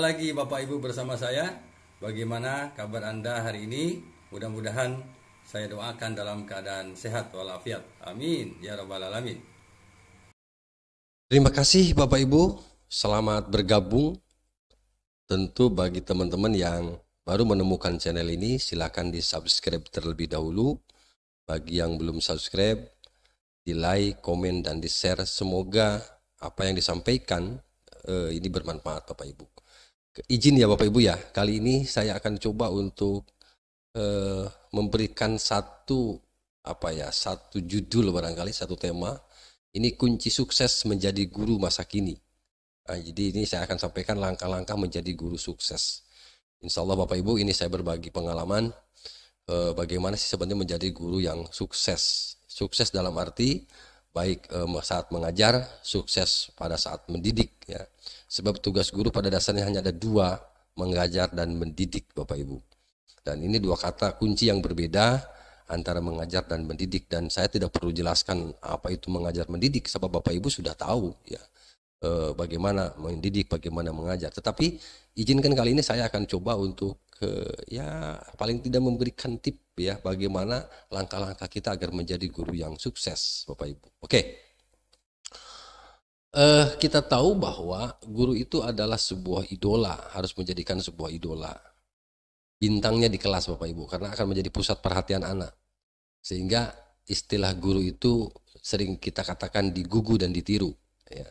lagi Bapak Ibu bersama saya. Bagaimana kabar Anda hari ini? Mudah-mudahan saya doakan dalam keadaan sehat walafiat. Amin ya rabbal alamin. Terima kasih Bapak Ibu, selamat bergabung. Tentu bagi teman-teman yang baru menemukan channel ini, silakan di subscribe terlebih dahulu. Bagi yang belum subscribe, di like, komen, dan di share. Semoga apa yang disampaikan ini bermanfaat Bapak Ibu. Izin ya Bapak Ibu ya, kali ini saya akan coba untuk memberikan satu judul barangkali, satu tema. Ini kunci sukses menjadi guru masa kini. Nah, jadi ini saya akan sampaikan langkah-langkah menjadi guru sukses. Insya Allah Bapak Ibu, ini saya berbagi pengalaman bagaimana sih sebenarnya menjadi guru yang sukses. Sukses dalam arti baik saat mengajar, sukses pada saat mendidik ya. Sebab tugas guru pada dasarnya hanya ada dua, mengajar dan mendidik Bapak Ibu. Dan ini dua kata kunci yang berbeda antara mengajar dan mendidik, dan saya tidak perlu jelaskan apa itu mengajar mendidik sebab Bapak Ibu sudah tahu ya bagaimana mendidik, bagaimana mengajar. Tetapi izinkan kali ini saya akan coba untuk ya paling tidak memberikan tip ya bagaimana langkah-langkah kita agar menjadi guru yang sukses Bapak Ibu. Oke. Kita tahu bahwa guru itu adalah sebuah idola, harus menjadikan sebuah idola. Bintangnya di kelas Bapak Ibu, karena akan menjadi pusat perhatian anak. Sehingga istilah guru itu sering kita katakan digugu dan ditiru ya.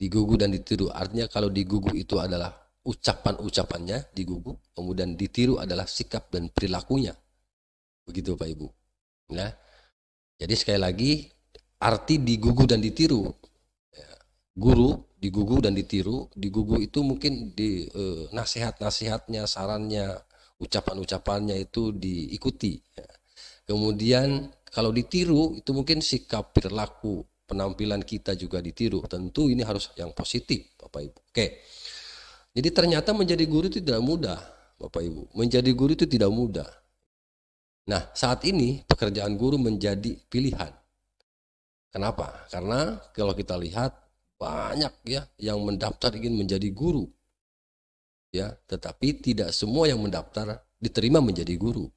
Digugu dan ditiru artinya kalau digugu itu adalah ucapan-ucapannya digugu, kemudian ditiru adalah sikap dan perilakunya, begitu Pak Ibu ya. Jadi sekali lagi arti digugu dan ditiru ya. Guru digugu dan ditiru. Digugu itu mungkin di nasihat-nasihatnya, sarannya, ucapan-ucapannya itu diikuti ya. Kemudian kalau ditiru itu mungkin sikap, perilaku, penampilan kita juga ditiru. Tentu ini harus yang positif Bapak Ibu. Oke. Jadi ternyata menjadi guru itu tidak mudah Bapak Ibu. Menjadi guru itu tidak mudah. Nah saat ini pekerjaan guru menjadi pilihan. Kenapa? Karena kalau kita lihat banyak ya yang mendaftar ingin menjadi guru. Ya, tetapi tidak semua yang mendaftar diterima menjadi guru.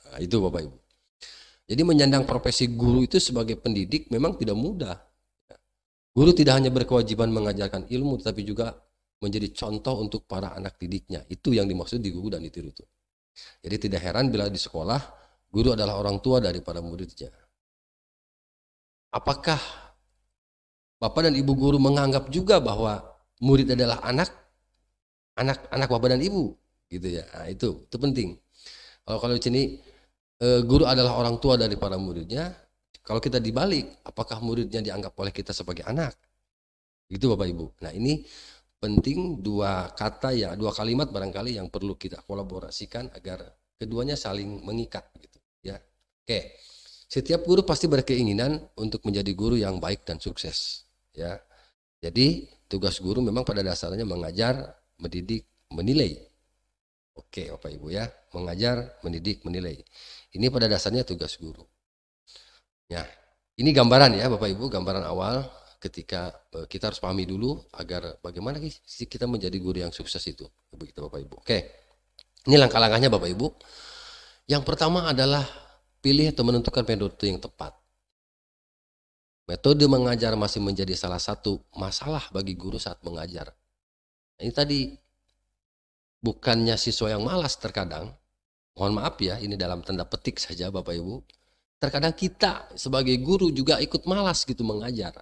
Nah, itu Bapak Ibu. Jadi menyandang profesi guru itu sebagai pendidik memang tidak mudah. Guru tidak hanya berkewajiban mengajarkan ilmu, tetapi juga menjadi contoh untuk para anak didiknya. Itu yang dimaksud digugu dan ditiru itu. Jadi tidak heran bila di sekolah, guru adalah orang tua daripada muridnya. Apakah Bapak dan Ibu guru menganggap juga bahwa murid adalah anak Bapak dan Ibu? Gitu ya. Nah, itu penting. Kalau di sini guru adalah orang tua dari para muridnya. Kalau kita dibalik, apakah muridnya dianggap oleh kita sebagai anak? Gitu Bapak Ibu. Nah ini penting, dua kata ya, dua kalimat barangkali yang perlu kita kolaborasikan agar keduanya saling mengikat gitu ya. Oke. Setiap guru pasti berkeinginan untuk menjadi guru yang baik dan sukses ya. Jadi tugas guru memang pada dasarnya mengajar, mendidik, menilai. Oke Bapak Ibu ya, mengajar, mendidik, menilai. Ini pada dasarnya tugas guru. Ya, ini gambaran ya Bapak Ibu, gambaran awal ketika kita harus pahami dulu agar bagaimana sih kita menjadi guru yang sukses itu. Begitu Bapak Ibu. Oke, ini langkah-langkahnya Bapak Ibu. Yang pertama adalah pilih atau menentukan metode yang tepat. Metode mengajar masih menjadi salah satu masalah bagi guru saat mengajar. Nah, ini tadi bukannya siswa yang malas terkadang, mohon maaf ya, ini dalam tanda petik saja Bapak Ibu. Terkadang kita sebagai guru juga ikut malas gitu mengajar.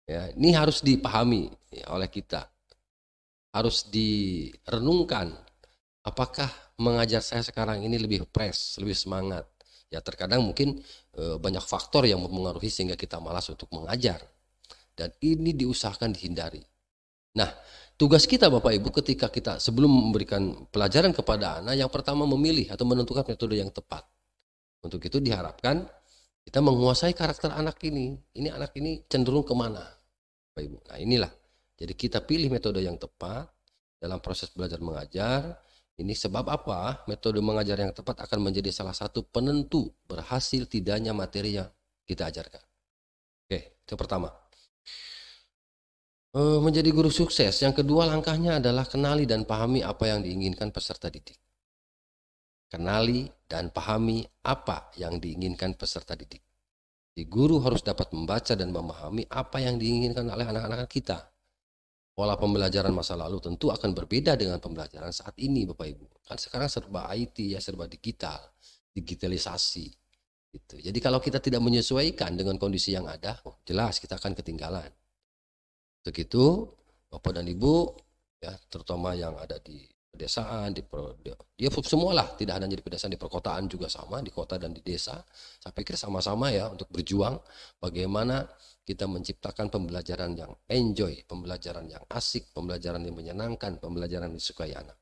Ya, ini harus dipahami ya, oleh kita. Harus direnungkan. Apakah mengajar saya sekarang ini lebih fresh, lebih semangat? Ya terkadang mungkin banyak faktor yang mempengaruhi sehingga kita malas untuk mengajar. Dan ini diusahakan dihindari. Nah, tugas kita Bapak Ibu ketika kita sebelum memberikan pelajaran kepada anak, yang pertama memilih atau menentukan metode yang tepat. Untuk itu diharapkan kita menguasai karakter anak ini. Ini anak ini cenderung kemana Bapak Ibu. Nah inilah. Jadi kita pilih metode yang tepat dalam proses belajar mengajar. Ini sebab apa? Metode mengajar yang tepat akan menjadi salah satu penentu berhasil tidaknya materi yang kita ajarkan. Oke, itu pertama. Menjadi guru sukses. Yang kedua langkahnya adalah kenali dan pahami apa yang diinginkan peserta didik. Kenali dan pahami apa yang diinginkan peserta didik. Di guru harus dapat membaca dan memahami apa yang diinginkan oleh anak-anak kita. Pola pembelajaran masa lalu tentu akan berbeda dengan pembelajaran saat ini, Bapak Ibu. Kan sekarang serba IT ya, serba digital, digitalisasi. Gitu. Jadi kalau kita tidak menyesuaikan dengan kondisi yang ada, jelas kita akan ketinggalan. Begitu, Bapak dan Ibu, ya terutama yang ada di pedesaan, dia semualah, tidak hanya di pedesaan, di perkotaan juga sama, di kota dan di desa. Saya pikir sama-sama ya untuk berjuang bagaimana kita menciptakan pembelajaran yang enjoy, pembelajaran yang asik, pembelajaran yang menyenangkan, pembelajaran yang disukai anak.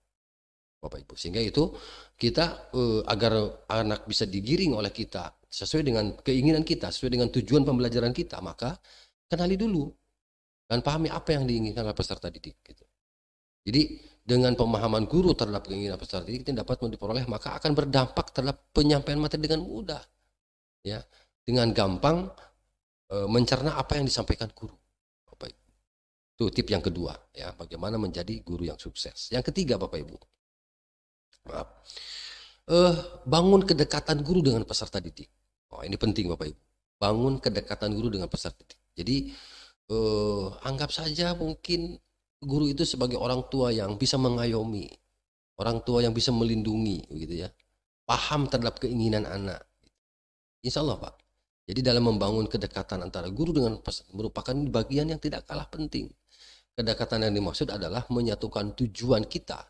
Bapak Ibu, sehingga itu kita agar anak bisa digiring oleh kita sesuai dengan keinginan kita, sesuai dengan tujuan pembelajaran kita, maka kenali dulu dan pahami apa yang diinginkan oleh peserta didik. Gitu. Jadi dengan pemahaman guru terhadap keinginan peserta didik itu dapat diperoleh, maka akan berdampak terhadap penyampaian materi dengan mudah, ya, dengan gampang mencerna apa yang disampaikan guru. Bapak Ibu. Itu tip yang kedua, ya, bagaimana menjadi guru yang sukses. Yang ketiga, Bapak Ibu, maaf, bangun kedekatan guru dengan peserta didik. Oh, ini penting, Bapak Ibu. Bangun kedekatan guru dengan peserta didik. Jadi anggap saja mungkin guru itu sebagai orang tua yang bisa mengayomi, orang tua yang bisa melindungi, gitu ya, paham terhadap keinginan anak. Insya Allah, Pak. Jadi dalam membangun kedekatan antara guru dengan peserta merupakan bagian yang tidak kalah penting. Kedekatan yang dimaksud adalah menyatukan tujuan kita,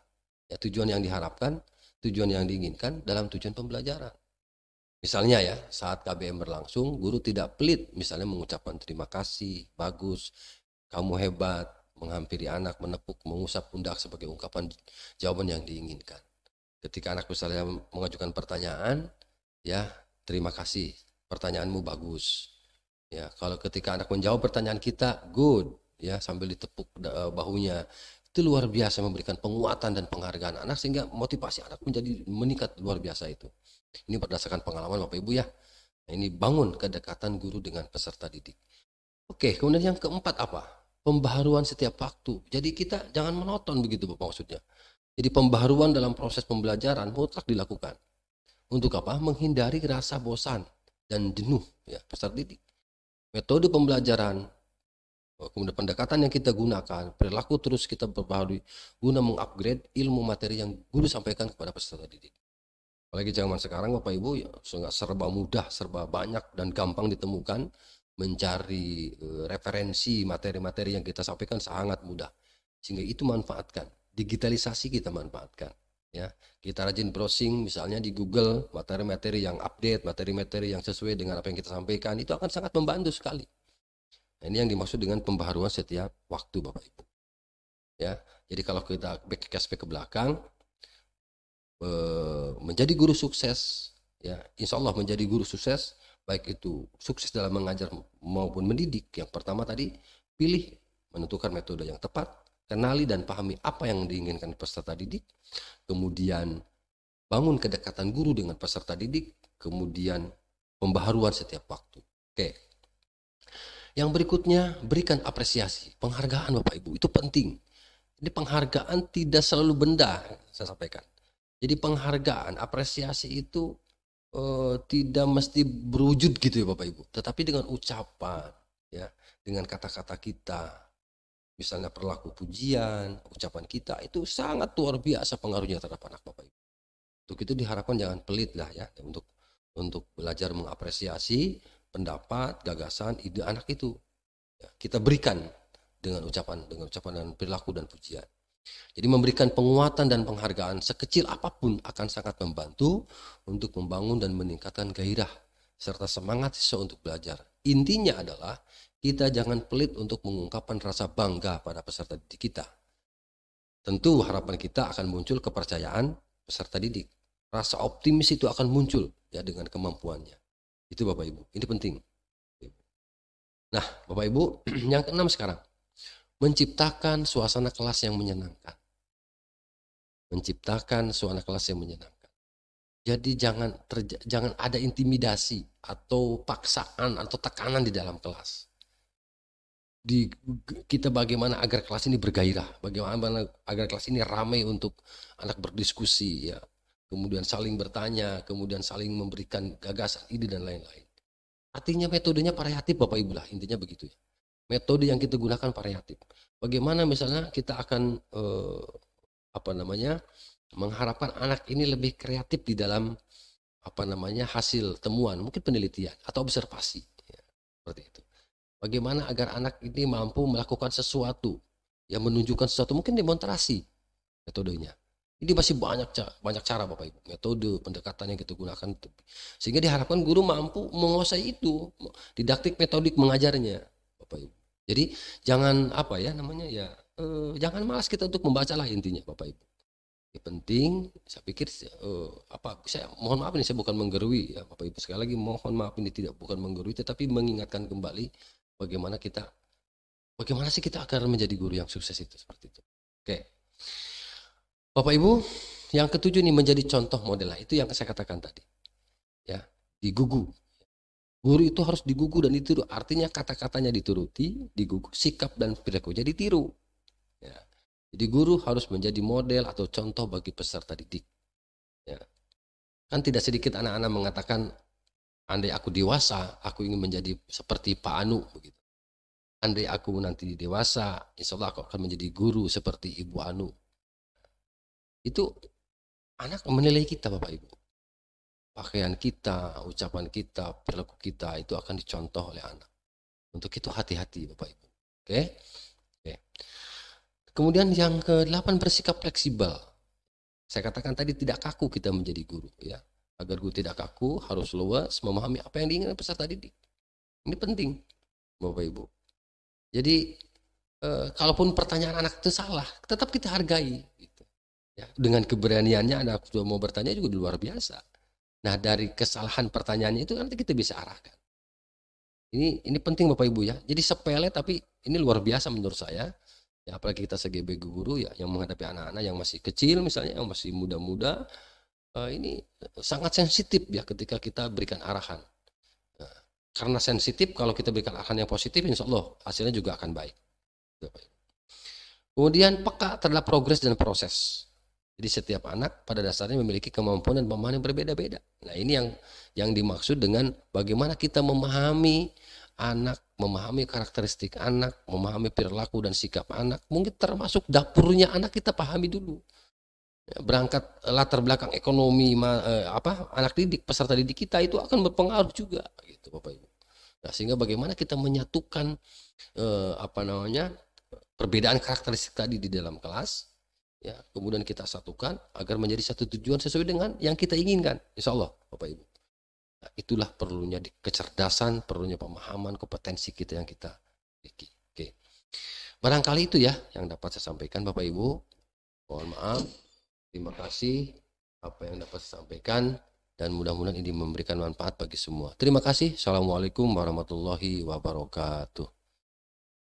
ya, tujuan yang diharapkan, tujuan yang diinginkan dalam tujuan pembelajaran. Misalnya ya, saat KBM berlangsung, guru tidak pelit misalnya mengucapkan terima kasih, bagus, kamu hebat, menghampiri anak, menepuk, mengusap pundak sebagai ungkapan jawaban yang diinginkan. Ketika anak misalnya mengajukan pertanyaan, ya terima kasih, pertanyaanmu bagus. Ya, kalau ketika anak menjawab pertanyaan kita, good, ya sambil ditepuk bahunya, itu luar biasa, memberikan penguatan dan penghargaan anak sehingga motivasi anak menjadi meningkat luar biasa itu. Ini berdasarkan pengalaman Bapak Ibu ya. Nah, ini bangun kedekatan guru dengan peserta didik. Oke, kemudian yang keempat apa? Pembaharuan setiap waktu. Jadi kita jangan monoton begitu Bapak maksudnya. Jadi pembaharuan dalam proses pembelajaran mutlak dilakukan. Untuk apa? Menghindari rasa bosan dan jenuh ya peserta didik. Metode pembelajaran, kemudian pendekatan yang kita gunakan, perilaku terus kita perbaharui guna mengupgrade ilmu materi yang guru sampaikan kepada peserta didik. Apalagi zaman sekarang Bapak Ibu ya serba mudah, serba banyak dan gampang ditemukan. Mencari referensi materi-materi yang kita sampaikan sangat mudah, sehingga itu manfaatkan. Digitalisasi kita manfaatkan, ya. Kita rajin browsing misalnya di Google materi-materi yang update, materi-materi yang sesuai dengan apa yang kita sampaikan, itu akan sangat membantu sekali. Nah, ini yang dimaksud dengan pembaharuan setiap waktu Bapak Ibu, ya. Jadi kalau kita flashback ke belakang, menjadi guru sukses, ya insya Allah menjadi guru sukses, baik itu sukses dalam mengajar maupun mendidik. Yang pertama tadi, pilih menentukan metode yang tepat, kenali dan pahami apa yang diinginkan peserta didik, kemudian bangun kedekatan guru dengan peserta didik, kemudian pembaharuan setiap waktu. Oke. Yang berikutnya, berikan apresiasi, penghargaan Bapak Ibu, itu penting. Jadi penghargaan tidak selalu benda, saya sampaikan. Jadi penghargaan, apresiasi itu tidak mesti berwujud gitu ya Bapak Ibu, tetapi dengan ucapan, ya, dengan kata-kata kita, misalnya perilaku pujian, ucapan kita itu sangat luar biasa pengaruhnya terhadap anak Bapak Ibu. Untuk itu diharapkan jangan pelit lah ya, untuk belajar mengapresiasi pendapat, gagasan, ide anak itu, ya, kita berikan dengan ucapan dan perilaku dan pujian. Jadi memberikan penguatan dan penghargaan sekecil apapun akan sangat membantu untuk membangun dan meningkatkan gairah serta semangat siswa untuk belajar. Intinya adalah kita jangan pelit untuk mengungkapkan rasa bangga pada peserta didik kita. Tentu harapan kita akan muncul kepercayaan peserta didik. Rasa optimis itu akan muncul ya dengan kemampuannya. Itu Bapak Ibu, ini penting. Nah Bapak Ibu, yang keenam sekarang. Menciptakan suasana kelas yang menyenangkan. Menciptakan suasana kelas yang menyenangkan. Jadi jangan ada intimidasi atau paksaan atau tekanan di dalam kelas. kita bagaimana agar kelas ini bergairah, bagaimana agar kelas ini ramai untuk anak berdiskusi, ya, kemudian saling bertanya, kemudian saling memberikan gagasan, ide dan lain-lain. Artinya metodenya variatif Bapak Ibu lah, intinya begitu ya. Metode yang kita gunakan variatif. Bagaimana misalnya kita akan mengharapkan anak ini lebih kreatif di dalam hasil temuan, mungkin penelitian atau observasi, ya, seperti itu. Bagaimana agar anak ini mampu melakukan sesuatu, yang menunjukkan sesuatu, mungkin demonstrasi metodenya. Ini masih banyak cara Bapak Ibu, metode pendekatan yang kita gunakan, sehingga diharapkan guru mampu menguasai itu, didaktik metodik mengajarnya Bapak Ibu. Jadi jangan jangan malas kita untuk membaca lah intinya Bapak Ibu. Yang penting saya pikir saya mohon maaf ini, saya bukan menggerui ya Bapak Ibu, sekali lagi mohon maaf ini bukan menggerui, tetapi mengingatkan kembali bagaimana sih kita akan menjadi guru yang sukses itu, seperti itu. Oke. Bapak Ibu, yang ketujuh nih, menjadi contoh model. Lah itu yang saya katakan tadi. Ya, digugu. Guru itu harus digugu dan ditiru. Artinya kata-katanya dituruti, digugu, sikap dan perilakunya ditiru. Ya. Jadi guru harus menjadi model atau contoh bagi peserta didik. Ya. Kan tidak sedikit anak-anak mengatakan, andai aku dewasa, aku ingin menjadi seperti Pak Anu, begitu. Andai aku nanti dewasa, insya Allah aku akan menjadi guru seperti Ibu Anu. Itu anak menilai kita Bapak Ibu. Pakaian kita, ucapan kita, perilaku kita itu akan dicontoh oleh anak. Untuk itu hati-hati Bapak Ibu. Oke? Kemudian yang ke-8, bersikap fleksibel. Saya katakan tadi, tidak kaku kita menjadi guru, ya. Agar guru tidak kaku, harus luas, memahami apa yang diinginkan peserta didik. Ini penting Bapak Ibu. Jadi kalaupun pertanyaan anak itu salah, tetap kita hargai. Ya, dengan keberaniannya anak sudah mau bertanya juga luar biasa. Nah, dari kesalahan pertanyaannya itu nanti kita bisa arahkan. Ini penting Bapak Ibu ya. Jadi sepele tapi ini luar biasa menurut saya. Ya, apalagi kita sebagai guru ya, yang menghadapi anak-anak yang masih kecil misalnya, yang masih muda-muda, ini sangat sensitif ya ketika kita berikan arahan. Nah, karena sensitif, kalau kita berikan arahan yang positif, insya Allah hasilnya juga akan baik. Kemudian peka terhadap progres dan proses. Jadi setiap anak pada dasarnya memiliki kemampuan dan pemahaman yang berbeda-beda. Nah, ini yang dimaksud dengan bagaimana kita memahami anak, memahami karakteristik anak, memahami perilaku dan sikap anak. Mungkin termasuk dapurnya anak kita pahami dulu. Ya, berangkat latar belakang ekonomi anak didik, peserta didik kita itu akan berpengaruh juga, gitu Bapak Ibu. Nah, sehingga bagaimana kita menyatukan perbedaan karakteristik tadi di dalam kelas. Ya, kemudian kita satukan agar menjadi satu tujuan sesuai dengan yang kita inginkan, insya Allah Bapak Ibu. Nah, itulah perlunya kecerdasan, perlunya pemahaman, kompetensi kita yang kita miliki. Oke. Barangkali itu ya yang dapat saya sampaikan Bapak Ibu. Mohon maaf. Terima kasih apa yang dapat saya sampaikan, dan mudah-mudahan ini memberikan manfaat bagi semua. Terima kasih. Assalamualaikum warahmatullahi wabarakatuh.